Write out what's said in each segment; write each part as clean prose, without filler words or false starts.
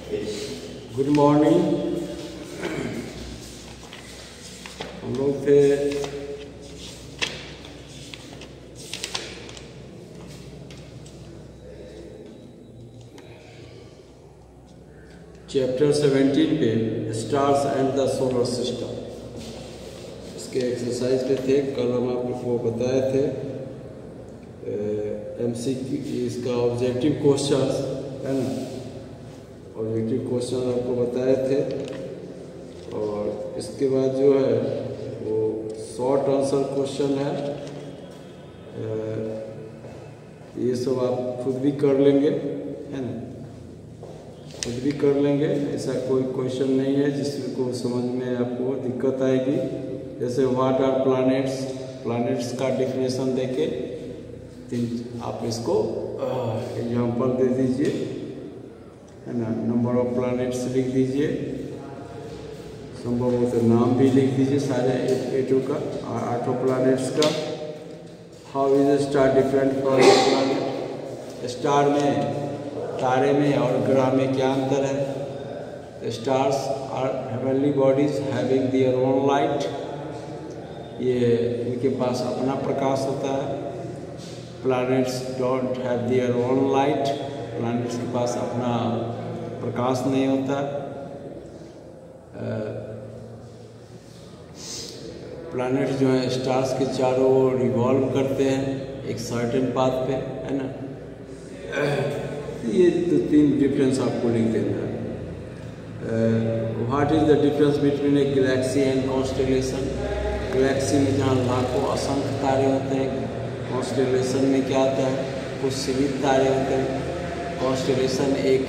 Good morning. हम लोग थे चैप्टर 17 पे stars and the solar system. इसके एक्सरसाइज पे थे। कल हम आपको बताए थे MCQ, इसका ऑब्जेक्टिव क्वेश्चन है ना, ऑब्जेक्टिव क्वेश्चन आपको बताए थे। और इसके बाद जो है वो शॉर्ट आंसर क्वेश्चन है। ये सब आप खुद भी कर लेंगे, है ना, खुद भी कर लेंगे। ऐसा कोई क्वेश्चन नहीं है जिसको समझ में आपको दिक्कत आएगी। जैसे व्हाट आर प्लैनेट्स, प्लैनेट्स का डिफिनेशन देके आप इसको एग्जाम्पल दे दीजिए, है ना। नंबर ऑफ प्लैनेट्स लिख दीजिए, संभव हो तो नाम भी लिख दीजिए सारे 8 का, 8 प्लैनेट्स का। How is star different from planet, star में, तारे में और ग्रह में क्या अंतर है। Stars are heavenly bodies having their own light, ये इनके पास अपना प्रकाश होता है। Planets don't have their own light, planets के पास अपना प्रकाश नहीं होता। प्लैनेट जो है स्टार्स के चारों ओर रिवॉल्व करते हैं एक सर्टेन पाथ पे, है ना। ये तो 3 डिफरेंस आपको लिख देना है। What is the difference between A Galaxy and constellation. Galaxy में जहाँ लाखों असंख्य तारे होते हैं, कॉन्स्टेलेशन में क्या होता है, कुछ सीमित तारे होते हैं। कॉन्स्टेलेशन एक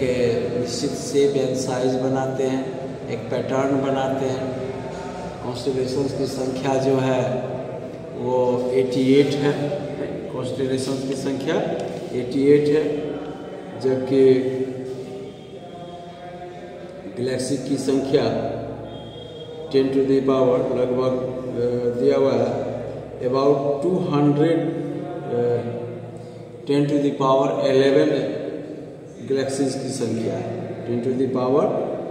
निश्चित शेप एंड साइज बनाते हैं, एक पैटर्न बनाते हैं। कॉन्स्टेलेशंस की संख्या जो है वो 88 है। कॉन्स्टेलेशंस की संख्या 88 है, जबकि गैलेक्सी की संख्या 10 टू द पावर लगभग दिया हुआ है about 10 to the power 11 galaxies की संख्या है। 10 टू द पावर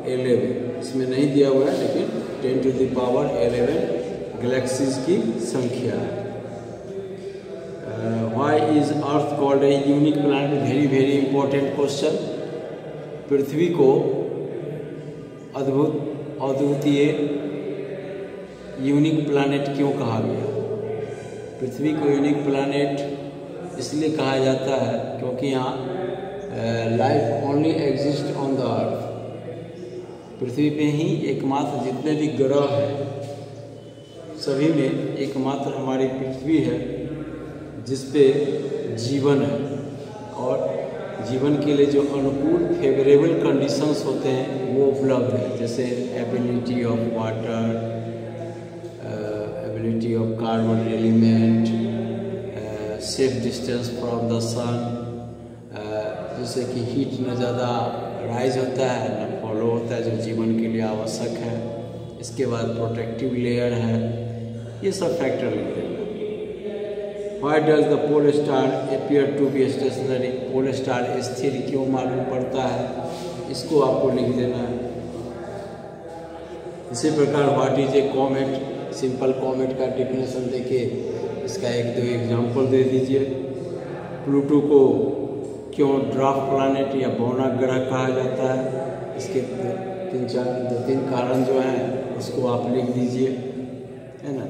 11 इसमें नहीं दिया हुआ है, लेकिन 10 टू द पावर 11 गैलेक्सीज की संख्या है। Why is Earth called a unique planet, very very important question. पृथ्वी को अद्वितीय यूनिक प्लैनेट क्यों कहा गया। पृथ्वी को यूनिक प्लैनेट इसलिए कहा जाता है क्योंकि यहाँ life only exist on the Earth. पृथ्वी पे ही एकमात्र जितने भी ग्रह हैं सभी में एकमात्र हमारी पृथ्वी है जिस पे जीवन है। और जीवन के लिए जो अनुकूल फेवरेबल कंडीशंस होते हैं वो उपलब्ध है, जैसे ability of water, ability of carbon element, safe distance from the sun, जैसे कि हीट न ज़्यादा राइज होता है न फॉलो होता है, जो जीवन के लिए आवश्यक है। इसके बाद प्रोटेक्टिव लेयर है, ये सब फैक्टर लिखते हैं। Why does the pole star appear to be stationary? Pole star स्थिर क्यों मालूम पड़ता है, इसको आपको लिख देना है। इसी प्रकार what is a comet, simple comet का डिफिनेशन देके इसका 1-2 एग्जाम्पल दे दीजिए। प्लूटो को क्यों ड्वार्फ प्लैनेट या बौना ग्रह कहा जाता है, इसके 2-3 कारण जो हैं उसको आप लिख दीजिए, है ना।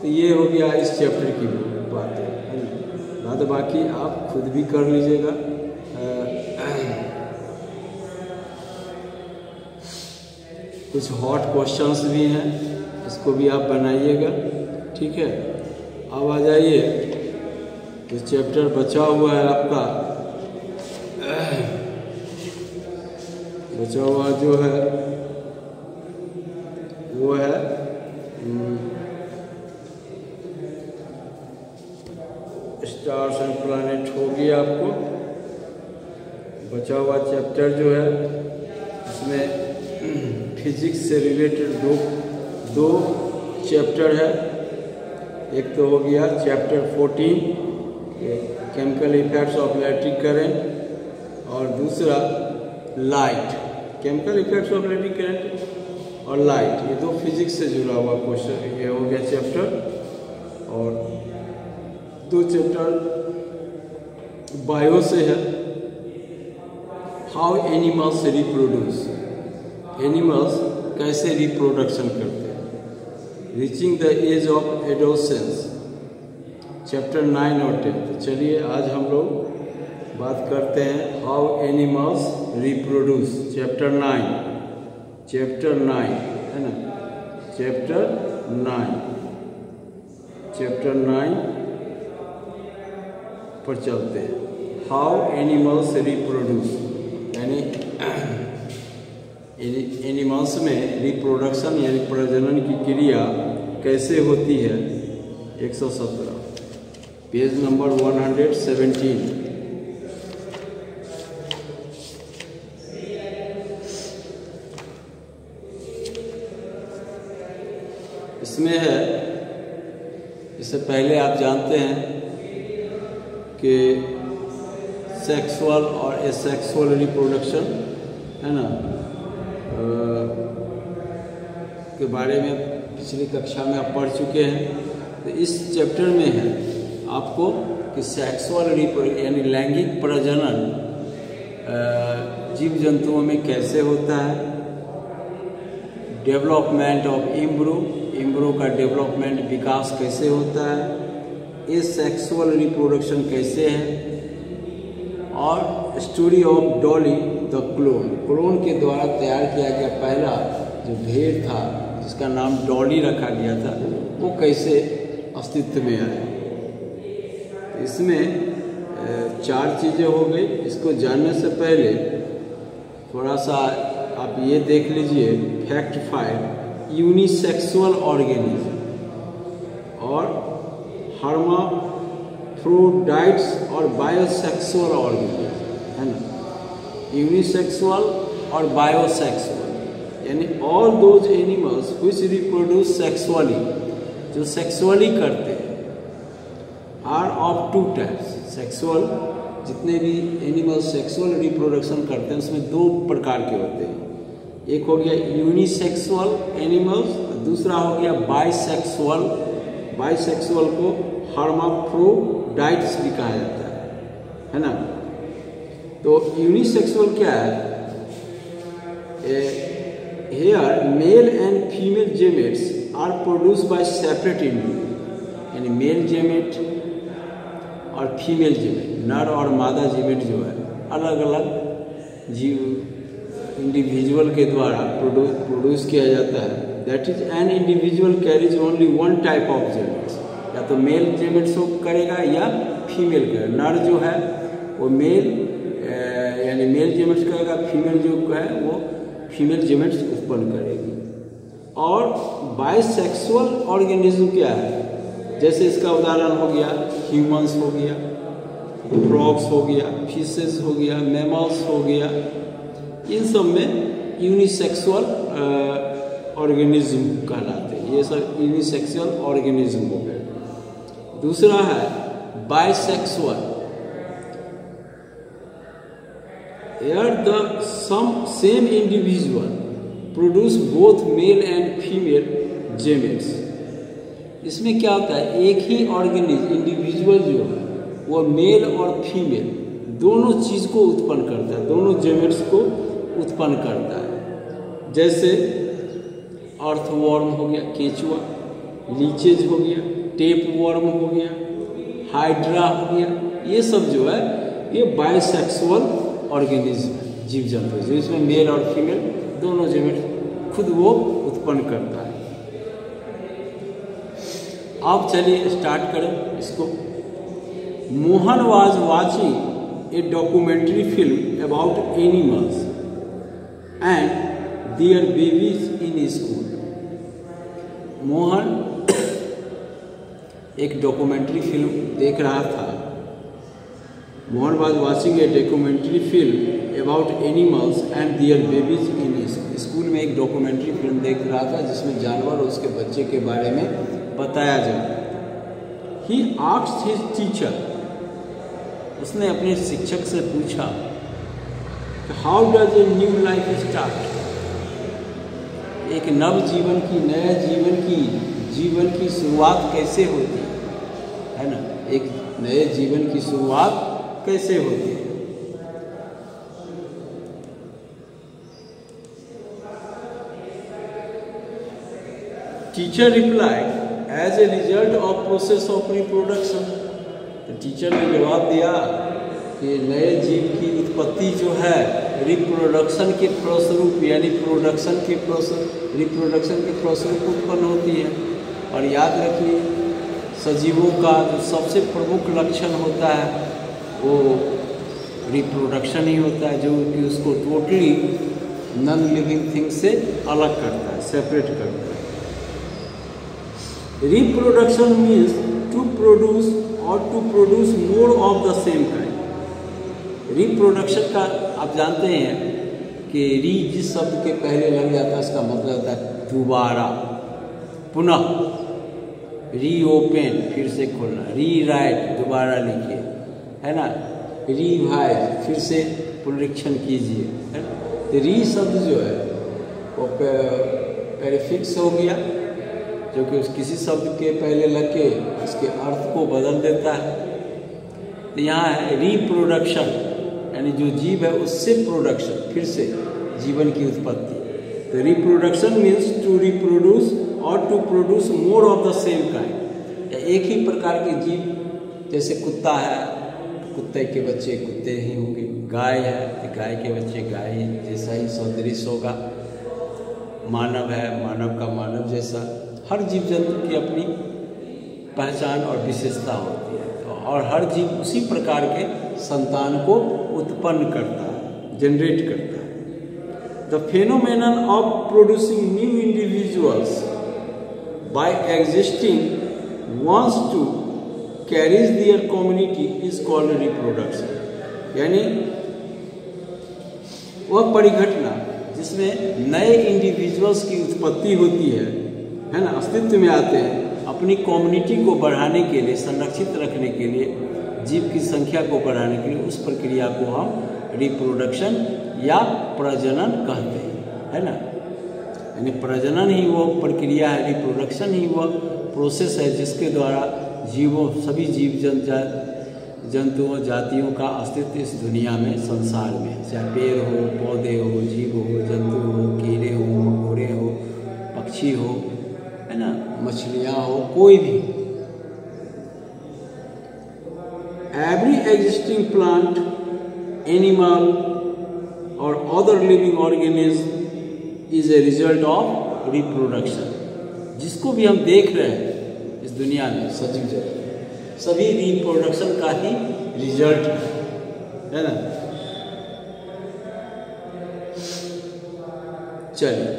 तो ये हो गया इस चैप्टर की बात, है ना। बाद बाकी आप खुद भी कर लीजिएगा। कुछ हॉट क्वेश्चंस भी हैं, इसको भी आप बनाइएगा, ठीक है। अब आ जाइए, जो चैप्टर बचा हुआ है आपका, बचा हुआ जो है वो है स्टार्स एंड प्लैनेट हो गया। आपको बचा हुआ चैप्टर जो है उसमें फिजिक्स से रिलेटेड दो चैप्टर है। एक तो हो गया chapter 14 chemical effects of electric current, और दूसरा light, chemical effects of electric current और लाइट, ये दो फिजिक्स से जुड़ा हुआ क्वेश्चन, ये हो गया चैप्टर। और दो चैप्टर बायो से है, हाउ एनिमल्स रिप्रोड्यूस, एनिमल्स कैसे रिप्रोडक्शन करते हैं, reaching the age of adolescence, chapter 9 और 10। तो चलिए आज हम लोग बात करते हैं हाउ एनिमल्स रिप्रोड्यूस, चैप्टर 9 है ना, चैप्टर 9 पर चलते हैं। हाउ एनिमल्स रिप्रोड्यूस, यानी एनिमल्स में रिप्रोडक्शन यानी प्रजनन की क्रिया कैसे होती है। 117 पेज नंबर 117। इसमें है, इससे पहले आप जानते हैं कि सेक्सुअल और एसेक्सुअल रिप्रोडक्शन है ना के बारे में पिछली कक्षा में आप पढ़ चुके हैं। तो इस चैप्टर में है आपको कि सेक्सुअल यानी लैंगिक प्रजनन जीव जंतुओं में कैसे होता है, डेवलपमेंट ऑफ एम्ब्रो का डेवलपमेंट विकास कैसे होता है, एसेक्सुअल रिप्रोडक्शन कैसे है, और story of Dolly the clone के द्वारा तैयार किया गया पहला जो भेड़ था जिसका नाम डॉली रखा गया था, वो कैसे अस्तित्व में आया। इसमें 4 चीज़ें हो गई। इसको जानने से पहले थोड़ा सा आप ये देख लीजिए, फैक्ट 5, यूनिसेक्सुअल ऑर्गेनिज्म और हर्माफ्रोडाइट्स और बायोसेक्सुअल ऑर्गेनिज्म है ना, यूनिसेक्सुअल और बायोसेक्सुअल, यानी all those animals which reproduce sexually, जो सेक्सुअली करते हैं, आर ऑफ 2 टाइप्स। सेक्सुअल जितने भी एनिमल्स सेक्सुअल रिप्रोडक्शन करते हैं उसमें 2 प्रकार के होते हैं। एक हो गया यूनिसेक्सुअल एनिमल्स, दूसरा हो गया बाइसेक्सुअल। बाइसेक्सुअल को हर्माफ्रोडाइट्स भी कहा जाता है ना। तो यूनिसेक्सुअल क्या है, here male and female gametes are produced by separate embryo, यानी मेल जेमेट और फीमेल जेमेट, नर और मादा जेमेट जो है अलग अलग जीव इंडिविजुअल के द्वारा प्रोड्यूस किया जाता है। That is an individual carries only 1 type of gametes, या तो मेल जेमेट्स को करेगा या फीमेल करेगा। नर जो है वो मेल यानी मेल जेमेट्स करेगा, फीमेल जो है वो फीमेल जेमेट्स उत्पन्न करेगी। और बाइसेक्सुअल ऑर्गेनिज्म क्या है, जैसे इसका उदाहरण हो गया ह्यूमंस हो गया, फ्रॉग्स हो गया, फिशेस हो गया, मैमल्स हो गया, इन सब में यूनिसेक्सुअल ऑर्गेनिज्म कहलाते हैं। ये सब यूनिसेक्सुअल ऑर्गेनिज्म हो गए। दूसरा है bisexual, here the same individual produce both male and female gametes। इसमें क्या होता है, एक ही ऑर्गेनिज्म इंडिविजुअल जो है वो मेल और फीमेल दोनों चीज़ को उत्पन्न करता है, दोनों जेमेट्स को उत्पन्न करता है। जैसे अर्थवर्म हो गया केचुआ, लीचेज हो गया, टेप वर्म हो गया, हाइड्रा हो गया, ये सब जो है ये बाइसेक्सुअल ऑर्गेनिज्म है, जीव जंतु जो इसमें मेल और फीमेल दोनों जेमेट खुद वो उत्पन्न करता है। अब चलिए स्टार्ट करें इसको। Mohan was watching A documentary film about animals and there babies in school. Mohan एक डॉक्यूमेंट्री फिल्म देख रहा था। Mohan was watching A documentary film about animals and there babies in school में एक डॉक्यूमेंट्री फिल्म देख रहा था जिसमें जानवर और उसके बच्चे के बारे में बताया जा रहा था। ही आस्क्ड हिज टीचर, उसने अपने शिक्षक से पूछा how does a new life start, एक नव जीवन की, नए जीवन की शुरुआत कैसे होती है ना, एक नए जीवन की शुरुआत कैसे होती है। Teacher replied as a result of process of reproduction, तो टीचर ने जवाब दिया कि नए जीव की उत्पत्ति जो है रिप्रोडक्शन के फलस्वरूप, यानी रिप्रोडक्शन के फलस्वरूप उत्पन्न होती है। और याद रखिए, सजीवों का जो सबसे प्रमुख लक्षण होता है वो रिप्रोडक्शन ही होता है, जो कि उसको टोटली नॉन लिविंग थिंग से अलग करता है, सेपरेट करता है। रिप्रोडक्शन मीन्स टू प्रोड्यूस और to produce more of the same kind. Reproduction का आप जानते हैं कि री जिस शब्द के पहले लग जाता है उसका मतलब होता है दोबारा, पुनः, रीओपन फिर से खोलना, रीराइट दोबारा लिखिए, है ना, रिवाइज फिर से पुनरीक्षण कीजिए, है ना। तो री शब्द जो है वो पेरिफिक्स हो गया, जो कि उस किसी शब्द के पहले लग के उसके अर्थ को बदल देता है। तो यहाँ है रिप्रोडक्शन, यानी जो जीव है उससे प्रोडक्शन, फिर से जीवन की उत्पत्ति। तो रिप्रोडक्शन मीन्स टू रिप्रोड्यूस और to produce more of the same kind, या एक ही प्रकार के जीव, जैसे कुत्ता है कुत्ते के बच्चे कुत्ते ही होंगे, गाय है तो गाय के बच्चे गाय जैसा ही सदृश होगा, मानव है मानव का मानव जैसा। हर जीव जंतु की अपनी पहचान और विशेषता होती है, और हर जीव उसी प्रकार के संतान को उत्पन्न करता है, जनरेट करता है। The phenomenon of producing new individuals by existing ones to carries their community is called reproduction, यानी वह परिघटना जिसमें नए इंडिविजुअल्स की उत्पत्ति होती है ना, अस्तित्व में आते हैं, अपनी कम्युनिटी को बढ़ाने के लिए, संरक्षित रखने के लिए, जीव की संख्या को बढ़ाने के लिए, उस प्रक्रिया को हम रिप्रोडक्शन या प्रजनन कहते हैं, है ना। यानी प्रजनन ही वो प्रक्रिया है, रिप्रोडक्शन ही वो प्रोसेस है जिसके द्वारा जीवों, सभी जीव जंतुओं जातियों का अस्तित्व इस दुनिया में, संसार में, चाहे पेड़ हो, पौधे हो, जीव हो, जंतु हो, कीड़े हो, मकोड़े हो, पक्षी हो, है ना, मछलियाँ हो, कोई भी। एवरी एग्जिस्टिंग प्लांट, एनिमल और other living organism is a result of reproduction. जिसको भी हम देख रहे हैं इस दुनिया में, सजीव जगत, सभी रिप्रोडक्शन का ही रिजल्ट है ना। चलिए,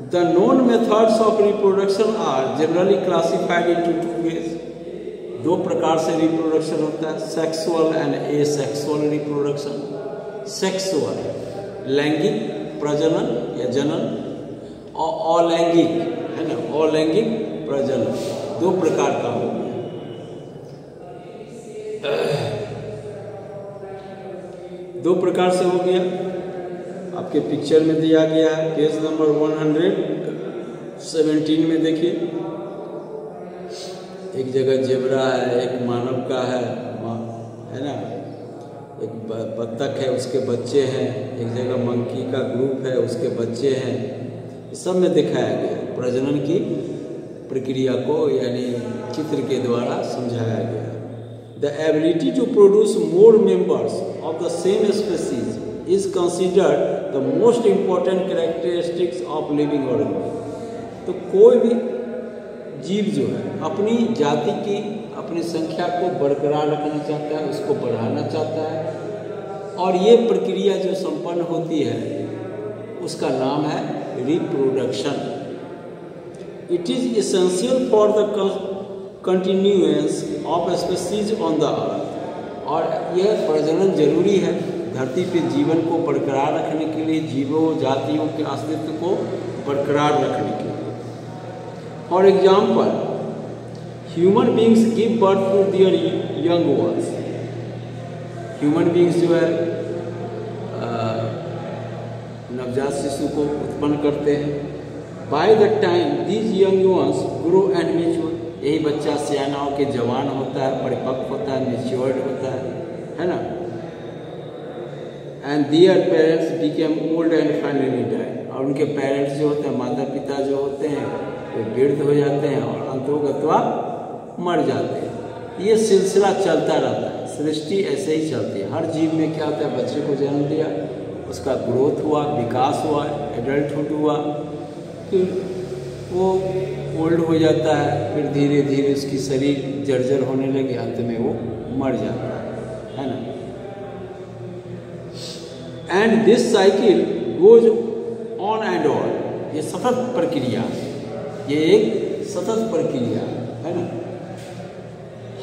The known methods of reproduction are generally classified into two ways. दो प्रकार से रिप्रोडक्शन होता है, sexual and asexual reproduction. Sexual लैंगिक प्रजनन या जनन, और अलैंगिक, है ना, अलैंगिक प्रजनन, दो प्रकार का हो गया। दो प्रकार से हो गया, आपके पिक्चर में दिया गया है, पेज नंबर 117 में देखिए। एक जगह जेबरा है, एक मानव का है ना, एक बत्तख है उसके बच्चे हैं, एक जगह मंकी का ग्रुप है उसके बच्चे हैं। इस सब में दिखाया गया प्रजनन की प्रक्रिया को, यानी चित्र के द्वारा समझाया गया। The ability to produce more members of the same species is considered the most important characteristics of living organism। तो कोई भी जीव जो है अपनी जाति की, अपनी संख्या को बरकरार रखना चाहता है, उसको बढ़ाना चाहता है, और ये प्रक्रिया जो संपन्न होती है उसका नाम है reproduction. It is essential for the continuance of species on the अर्थ, और यह प्रजनन जरूरी है धरती पे जीवन को बरकरार रखने के लिए, जीवों जातियों के अस्तित्व को बरकरार रखने के लिए। For example, human beings give birth to their young ones. Human beings जो है नवजात शिशु को उत्पन्न करते हैं। By the time these young ones grow and mature, यही बच्चा सियाना होकर जवान होता है, परिपक्व होता है, मैच्योर्ड होता है ना। And their parents became old and finally die, और उनके पेरेंट्स जो होते हैं, माता पिता जो होते हैं, वो वृद्ध हो जाते हैं और अंतोगत्वा मर जाते हैं। ये सिलसिला चलता रहता है, सृष्टि ऐसे ही चलती है। हर जीव में क्या होता है, बच्चे को जन्म दिया, उसका ग्रोथ हुआ, विकास हुआ, एडल्टहुड हुआ, फिर वो ओल्ड हो जाता है, फिर धीरे धीरे उसकी शरीर जर्जर होने लगे, अंत में वो मर जाता है ना। And this cycle goes on and on, ये सतत प्रक्रिया, ये एक सतत प्रक्रिया है ना।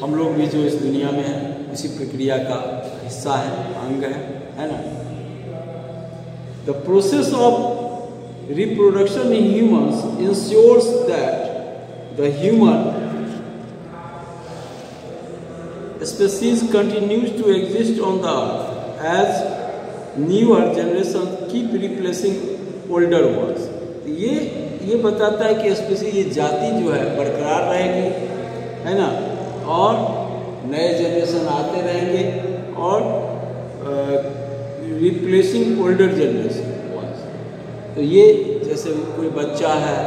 हम लोग भी जो इस दुनिया में हैं उसी प्रक्रिया का हिस्सा है, अंग है ना। The process of reproduction in humans ensures that the human species continues to exist on the earth as newer generation keep replacing older ones. ये बताता है कि स्पीशीज, ये जाति जो है बरकरार रहेगी, है ना, और नए जनरेशन आते रहेंगे और रिप्लेसिंग ओल्डर जनरेशन। तो ये जैसे कोई बच्चा है,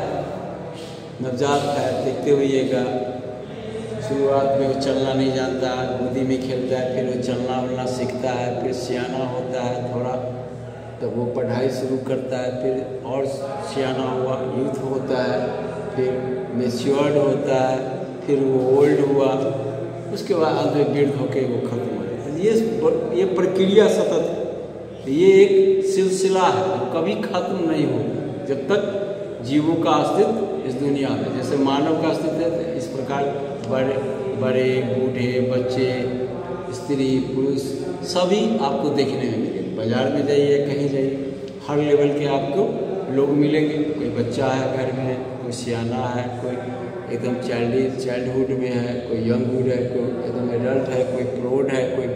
नवजात है, देखते हुएगा शुरुआत में वो चलना नहीं जानता, गोदी में खेलता है, फिर वो चलना वलना सीखता है, फिर सियाना होता है थोड़ा, तो वो पढ़ाई शुरू करता है, फिर और सियाना हुआ, यूथ होता है, फिर मैच्योर्ड होता है, फिर वो ओल्ड हुआ, उसके बाद अंत में वृद्ध होकर वो खत्म हो जाता है। ये प्रक्रिया सतत, ये एक सिलसिला है, कभी खत्म नहीं होगा जब तक जीवों का अस्तित्व इस दुनिया में, जैसे मानव का अस्तित्व है, इस प्रकार बड़े बूढ़े, बच्चे, स्त्री, पुरुष सभी आपको देखने में मिलेंगे। बाजार में जाइए, कहीं जाइए, हर लेवल के आपको लोग मिलेंगे। कोई बच्चा है घर में, कोई सियाना है, कोई एकदम चाइल्डहुड में है, कोई यंगहुड है, कोई एकदम एडल्ट है, कोई प्रौढ़ है, कोई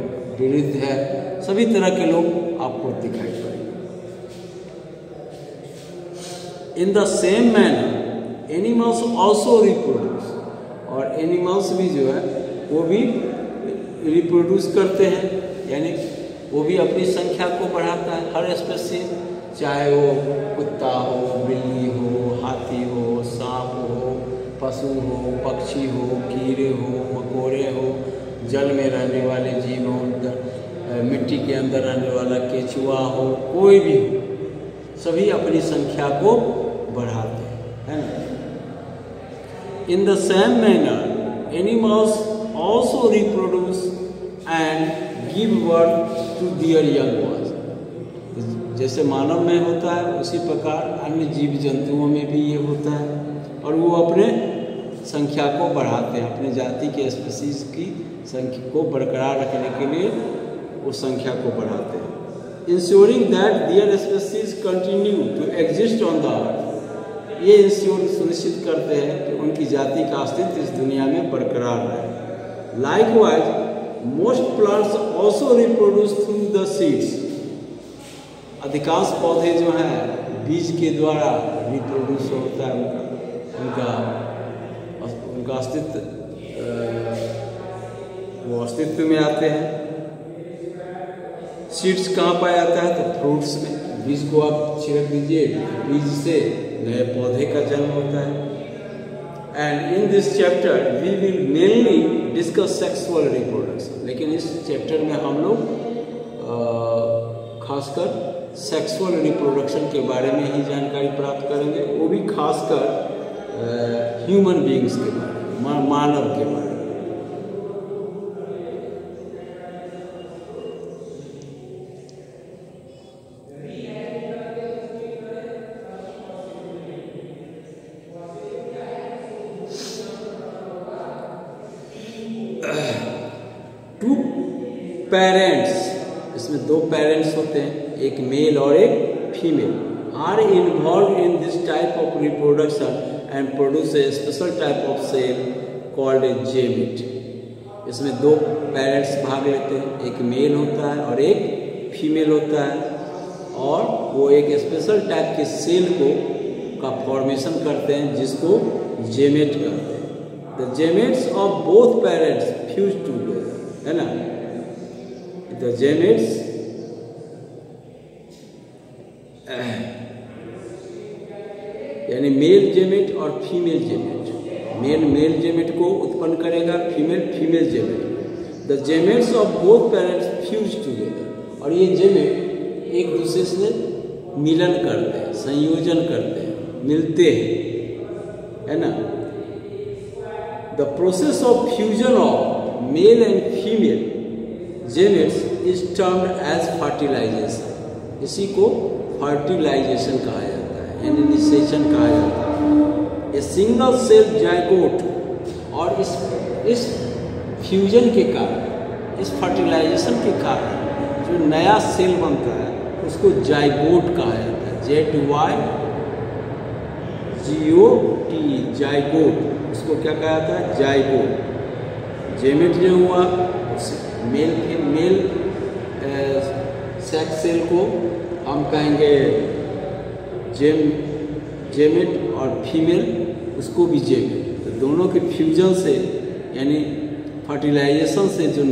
वृद्ध है, सभी तरह के लोग आपको दिखाई पड़ेंगे। इन the same manner animals also reproduce, और एनिमल्स भी जो है वो भी रिप्रोड्यूस करते हैं, यानी वो भी अपनी संख्या को बढ़ाता है। हर स्पीशीज, चाहे वो कुत्ता हो, बिल्ली हो, हाथी हो, सांप हो, पशु हो, पक्षी हो, कीड़े हो, मकोड़े हो, जल में रहने वाले जीव हो, मिट्टी के अंदर रहने वाला केचुआ हो, कोई भी हो, सभी अपनी संख्या को बढ़ाते हैं, है ना। In the same manner animals also reproduce and give birth to their young ones. जैसे मानव में होता है उसी प्रकार अन्य जीव जंतुओं में भी ये होता है, और वो अपने संख्या को बढ़ाते हैं, अपने जाति के स्पीशीज की संख्या को बरकरार रखने के लिए वो संख्या को बढ़ाते हैं। Ensuring that their species continue to exist on the earth, ये इंश्योर सुनिश्चित करते हैं कि उनकी जाति का अस्तित्व इस दुनिया में बरकरार रहे। Likewise most plants also reproduce through the seeds, अधिकांश पौधे जो हैं बीज के द्वारा रिप्रोड्यूस होता है, उनका अस्तित्व, वो अस्तित्व में आते हैं। सीड्स कहाँ पाया जाता है, तो फ्रूट्स में। बीज को आप छिड़क दीजिए, बीज से नए पौधे का जन्म होता है। And in this chapter we will mainly discuss sexual reproduction, लेकिन इस चैप्टर में हम लोग खासकर सेक्सुअल रिप्रोडक्शन के बारे में ही जानकारी प्राप्त करेंगे, वो भी खासकर ह्यूमन बीइंग्स के बारे में, मानव के बारे में। टू पेरेंट्स, इसमें दो पेरेंट्स होते हैं, एक मेल और एक female, are involve in this type of reproduction and produce a special type of cell called a gamete. इसमें दो पेरेंट्स भाग लेते हैं, एक मेल होता है और एक फीमेल होता है। और वो एक स्पेशल टाइप के सेल का फॉर्मेशन करते हैं जिसको जेमेट कहते हैं। The gametes of both parents fuse together, है ना। द जेमेट्स यानी मेल जेमेट और फीमेल जेमेट, मेल जेमेट को उत्पन्न करेगा, female gamete. The gametes of both parents fuse together, और ये जेमेट एक दूसरे से मिलन करते हैं, संयोजन करते हैं, मिलते हैं, है ना। The process of fusion of male and female gametes is termed as fertilisation. इसी को फर्टिलाइजेशन कहा जाता है, यानी निषेचन कहा जाता है। ए सिंगल सेल जाइगोट, और इस फ्यूजन के कारण, इस फर्टिलाइजेशन के कारण जो नया सेल बनता है उसको जाइगोट कहा जाता है। ZYGOT, जाइगोट, उसको क्या कहा जाता है? जाइगोट। जेमेट जो हुआ मेल सेक्स सेल को हम कहेंगे जेमेट, और फीमेल उसको भी जेमेट। तो दोनों के फ्यूजन से यानी फर्टिलाइजेशन से जो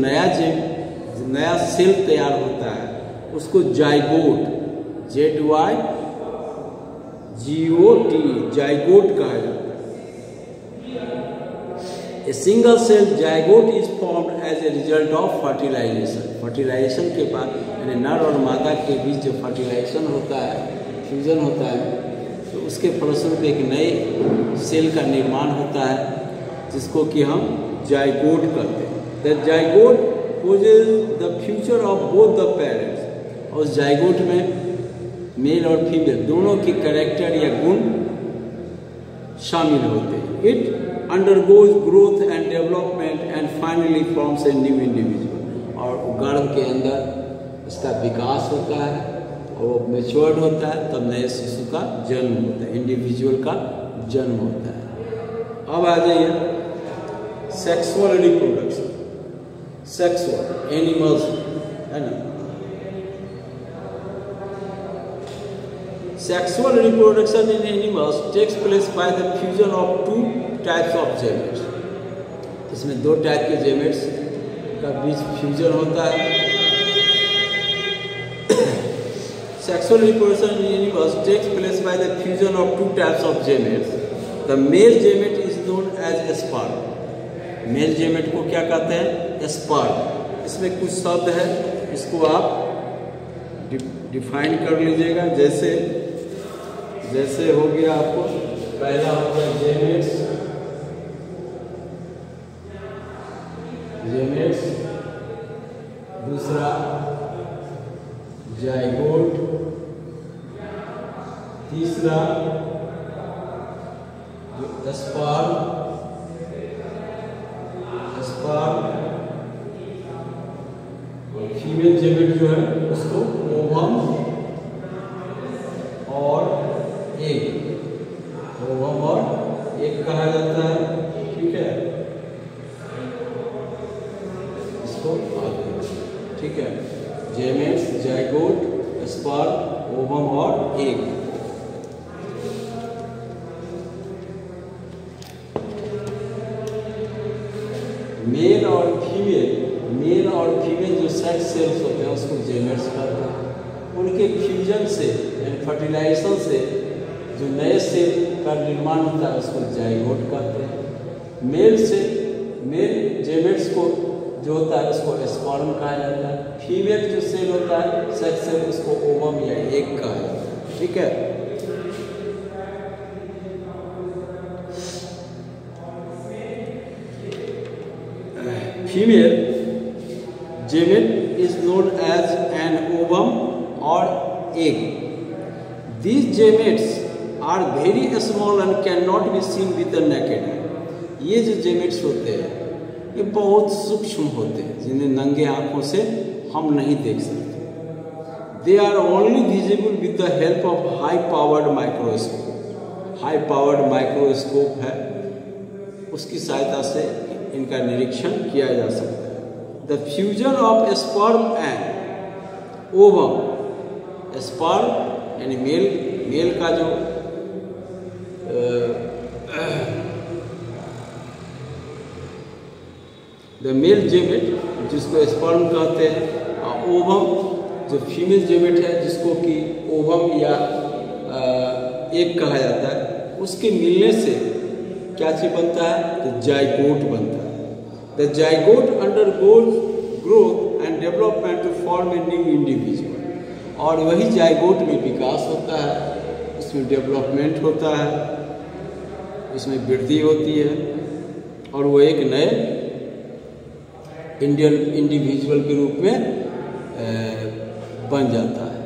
नया सेल तैयार होता है उसको जाइगोट, ZYGOT, जाइगोट कहा जाता है। A single cell zygote is formed as a result of fertilisation. Fertilisation के बाद यानी नर और मादा के बीच जो फर्टिलाइजेशन होता है, फ्यूजन होता है, तो उसके फलस्वरूप एक नए सेल का निर्माण होता है जिसको कि हम जाइगोट कहते हैं। The zygote poses the future of both the parents, और उस जाइगोट में मेल और फीमेल दोनों के कैरेक्टर या गुण शामिल होते हैं। It undergoes growth and development and finally forms a new individual, और गर्भ के अंदर इसका विकास होता है और वो मैच्योर्ड होता है, तब नए शिशु का जन्म होता है, इंडिविजुअल का जन्म होता है। अब आ जाइए सेक्सुअल रिप्रोडक्शन। सेक्सुअल एनिमल्स, है ना। Sexual reproduction in animals takes place by the fusion of two types of gametes. इसमें दो टाइप के जेमेट्स का बीच फ्यूजन होता है। Sexual reproduction in animals takes place by the fusion of two types of gametes. The male gamete is known as sperm. Male gamete को क्या कहते हैं? स्पर्म। इसमें कुछ शब्द है, इसको आप डिफाइन कर लीजिएगा। जैसे हो गया आपको, पहला हो गया जेमेट्स, दूसरा जाइगोट, तीसरा स्पर्म, फीमेल जेमेट जो है उसको ओवम और एग कहा जाता है, ठीक है। इसको ठीक है, जेमेट्स, जाइगोट, स्पर्म, ओवम और एग। मेल और फीमेल जो सेक्स सेल्स होते हैं उसको जेमेट्स कहते हैं। उनके फ्यूजन से यानी फर्टिलाइजेशन से जो नए सेल का निर्माण होता है उसको जाइगोट कहते हैं। मेल जेमेट्स को जो होता है उसको स्पर्म कहा जाता है। फीमेल जो सेल होता है सेक्स सेल, उसको ओवम या एग कहा जाता है, ठीक है। Female gamete is known as an ovum or egg. These gametes are very small and cannot be seen with the naked eye. ये जो जेमेट्स होते हैं ये बहुत सूक्ष्म होते हैं, जिन्हें नंगे आंखों से हम नहीं देख सकते। They are only visible with the help of high-powered microscope. High-powered microscope है, उसकी सहायता से इनका निरीक्षण किया जा सकता है। The fusion of sperm and ovum sperm यानी मेल का जो द मेल जेमेट जिसको स्पर्म कहते हैं, ओवम जो फीमेल जेमेट है जिसको कि ओवम या एग कहा जाता है, उसके मिलने से क्या चीज बनता है? तो जाइगोट बनता है। The zygote undergoes growth and development to form a new individual, और वही जाइगोट में विकास होता है, उसमें डेवलपमेंट होता है, उसमें वृद्धि होती है और वो एक नए इंडिविजुअल के रूप में बन जाता है।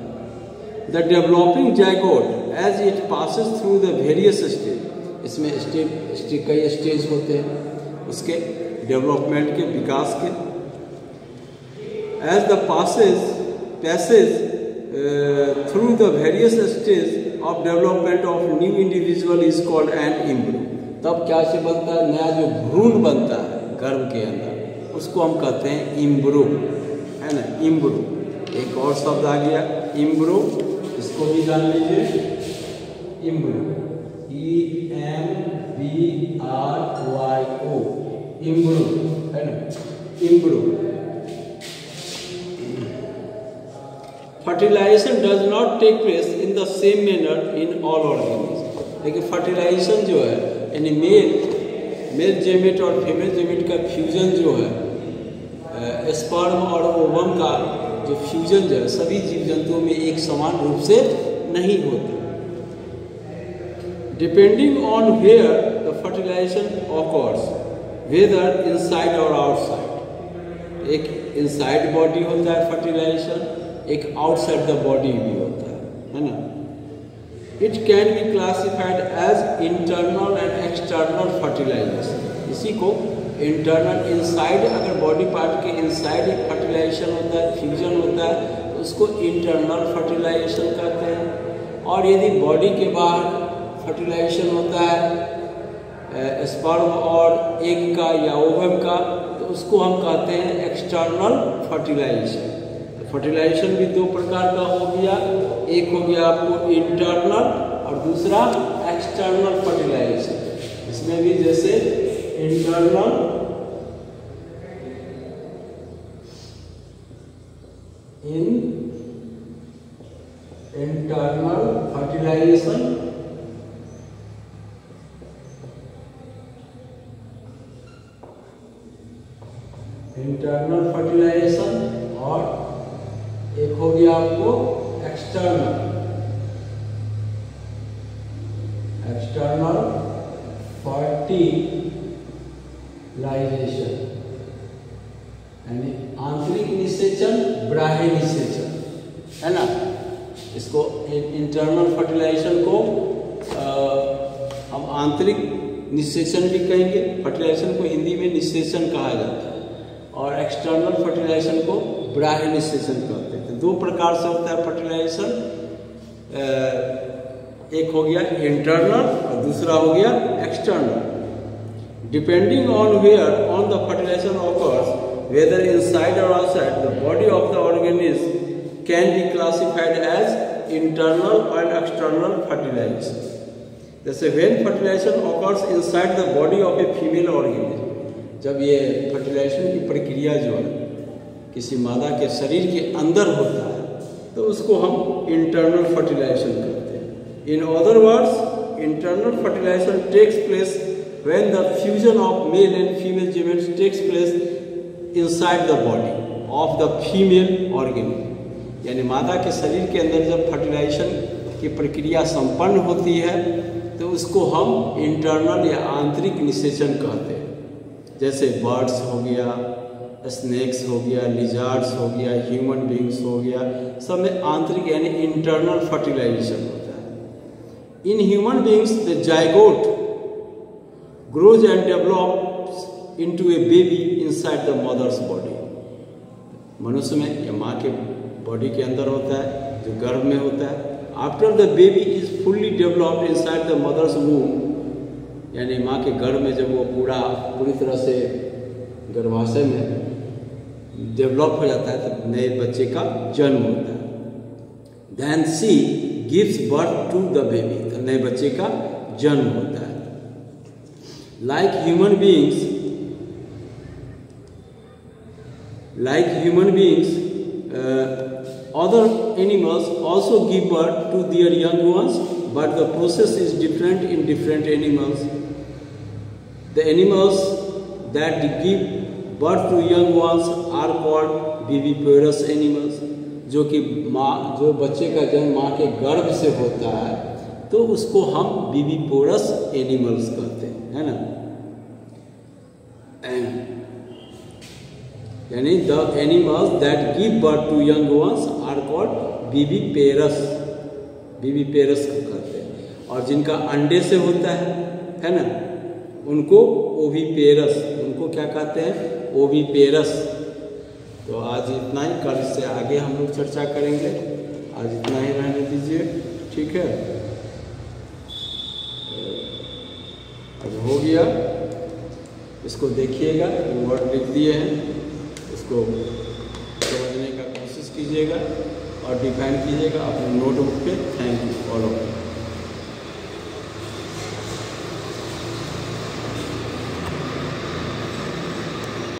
The developing zygote as it passes through the various stage, इसमें कई स्टेज होते हैं उसके डेवलपमेंट के, विकास के। As the passage through the various stage of development of new individual is called an embryo. तब क्या से बनता है? नया जो भ्रूण बनता है गर्भ के अंदर, उसको हम कहते हैं इम्ब्रो, है ना, इम्ब्रो। एक और शब्द आ गया इम्ब्रो, इसको भी जान लीजिए, इम्ब्रो, EMBRYO, इम्ब्रो, है ना, embryo. Fertilisation does not take place in the same manner in all organism. लेकिन फर्टिलाइजेशन जो है यानी मेल जेमेट और फीमेल जेमेट का फ्यूजन जो है, स्पर्म और ओवम का जो फ्यूजन जो है, सभी जीव जंतुओं में एक समान रूप से नहीं होता। Depending on where the fertilisation occurs, whether inside और आउटसाइड, एक इनसाइड बॉडी होता है फर्टिलाइजेशन, एक आउटसाइड द बॉडी भी होता है ना। It can be classified as internal and external fertilisation. इसी को इंटरनल, इनसाइड, अगर बॉडी पार्ट के इनसाइड एक फर्टिलाइजेशन होता है, फ्यूजन होता है, तो उसको इंटरनल फर्टिलाइजेशन कहते हैं। और यदि बॉडी के बाहर फर्टिलाइजेशन होता है स्पर्म और एग का या ओवम का, तो उसको हम कहते हैं एक्सटर्नल फर्टिलाइजेशन। फर्टिलाइजेशन भी दो प्रकार का हो गया, एक हो गया आपको इंटरनल और दूसरा एक्सटर्नल फर्टिलाइजेशन। इसमें भी जैसे इंटरनल फर्टिलाइजेशन, इंटरनल फर्टिलाइजेशन, और एक हो गया आपको एक्सटर्नल फर्टिलाइजेशन, यानी आंतरिक निषेचन, बाह्य निषेचन, है ना। इसको इंटरनल फर्टिलाइजेशन को हम आंतरिक निषेचन भी कहेंगे, फर्टिलाइजेशन को हिंदी में निषेचन कहा जाता है, और एक्सटर्नल फर्टिलाइजेशन को बाह्य निषेचन कहते हैं। दो प्रकार से होता है फर्टिलाइजेशन, एक हो गया इंटरनल और दूसरा हो गया external. Depending on where on the fertilisation occurs, whether inside और outside the body of the organism can be classified as internal और एक्सटर्नल फर्टिलाइजेशन। जैसे when fertilisation occurs inside the body of a female organism, जब ये fertilisation की प्रक्रिया जो है किसी मादा के शरीर के अंदर होता है, तो उसको हम इंटरनल फर्टिलाइजेशन कहते हैं। In other words, internal fertilisation takes place when the fusion of male and female gametes takes place inside the body of the female organism. यानी मादा के शरीर के अंदर जब फर्टिलाइजेशन की प्रक्रिया संपन्न होती है, तो उसको हम इंटरनल या आंतरिक निषेचन कहते हैं। जैसे बर्ड्स हो गया, स्नेक्स हो गया, लिजार्ड्स हो गया, ह्यूमन बींग्स हो गया, सब में आंतरिक यानी इंटरनल फर्टिलाइजेशन होता है। In human beings the zygote grows and develops into a baby inside the mother's body. मनुष्य में या माँ के बॉडी के अंदर होता है, जो गर्भ में होता है। After the baby is fully developed inside the mother's womb, यानी माँ के गर्भ में जब वो पूरी तरह से गर्भाशय में डेवलप हो जाता है, तब नए बच्चे का जन्म होता है। Then she gives birth to the baby, तो नए बच्चे का जन्म होता है। Like human beings other animals also give birth to their young ones, but the process is different in different animals. The animals that give birth to young ones are called viviparous animals. जो कि जो बच्चे का जन्म माँ के गर्भ से होता है तो उसको हम विविपोरस एनिमल्स कहते हैं, है ना। यानी the animals that give birth to young ones are called viviparous कहते हैं। और जिनका अंडे से होता है ना, उनको ओविपेरस, उनको क्या कहते हैं, ओविपेरस। तो आज इतना ही, कल से आगे हम लोग चर्चा करेंगे। आज इतना ही रहने दीजिए, ठीक है। अब हो गया, इसको देखिएगा, वर्ड लिख दिए हैं, इसको समझने का कोशिश कीजिएगा और डिफाइन कीजिएगा अपने नोटबुक पे। Thank you all of you.